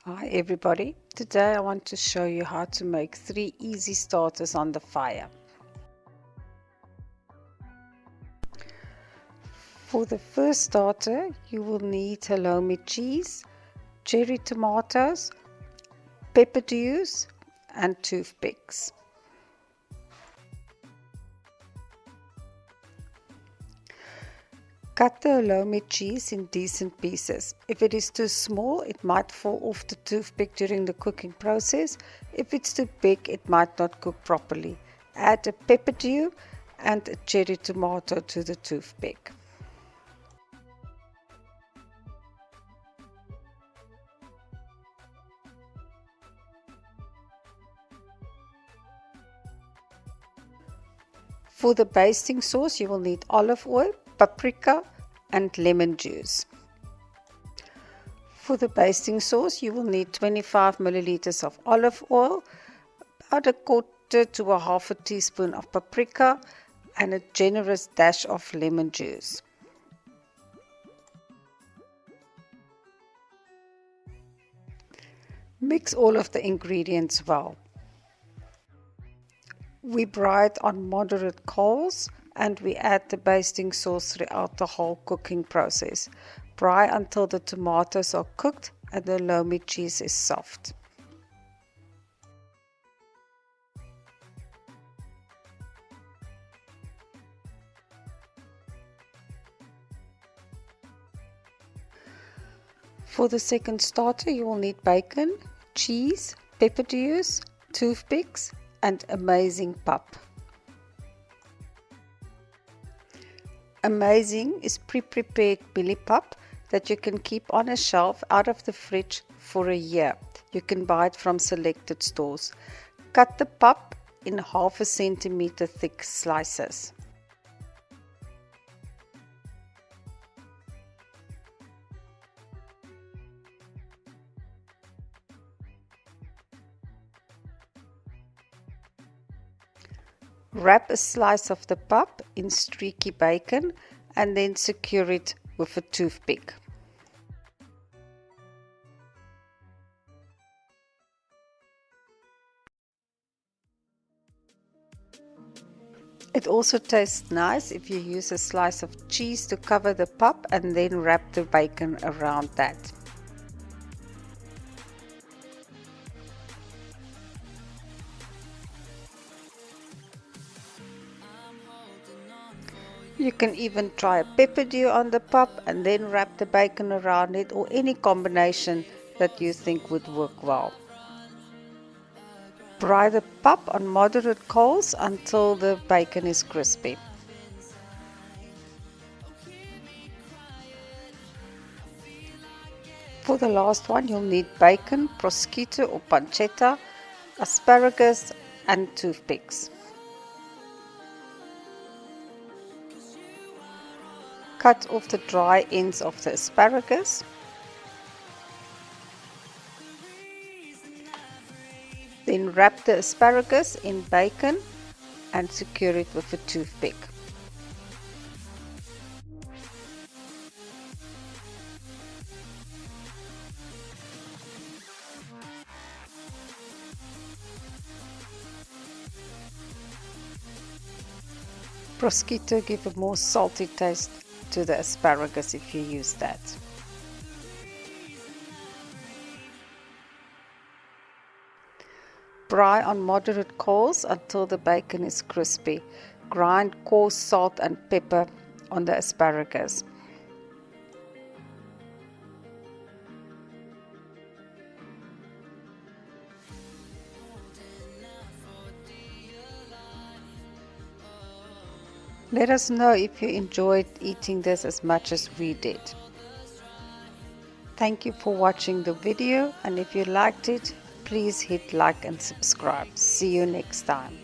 Hi everybody, today I want to show you how to make 3 easy starters on the fire. For the first starter you will need halloumi cheese, cherry tomatoes, pepper dews and toothpicks. Cut the halloumi cheese in decent pieces. If it is too small, it might fall off the toothpick during the cooking process. If it's too big, it might not cook properly. Add a pepper dew and a cherry tomato to the toothpick. For the basting sauce, you will need olive oil, paprika and lemon juice. For the basting sauce, you will need 25 milliliters of olive oil, about a quarter to a half a teaspoon of paprika and a generous dash of lemon juice. Mix all of the ingredients well. We brine on moderate coals and we add the basting sauce throughout the whole cooking process. Brine until the tomatoes are cooked and the halloumi cheese is soft. For the second starter you will need bacon, cheese, pepper dews, toothpicks and amazing pap. Amazing is pre-prepared billy pap that you can keep on a shelf out of the fridge for a year. You can buy it from selected stores. Cut the pap in half a centimeter thick slices. Wrap a slice of the pap in streaky bacon and then secure it with a toothpick. It also tastes nice if you use a slice of cheese to cover the pap and then wrap the bacon around that. You can even try a pepper dew on the pap and then wrap the bacon around it, or any combination that you think would work well. Fry the pap on moderate coals until the bacon is crispy. For the last one you'll need bacon, prosciutto or pancetta, asparagus and toothpicks. Cut off the dry ends of the asparagus. Then wrap the asparagus in bacon and secure it with a toothpick. Prosciutto gives a more salty taste to the asparagus if you use that. Fry on moderate coals until the bacon is crispy. Grind coarse salt and pepper on the asparagus. Let us know if you enjoyed eating this as much as we did. Thank you for watching the video, and if you liked it, please hit like and subscribe. See you next time.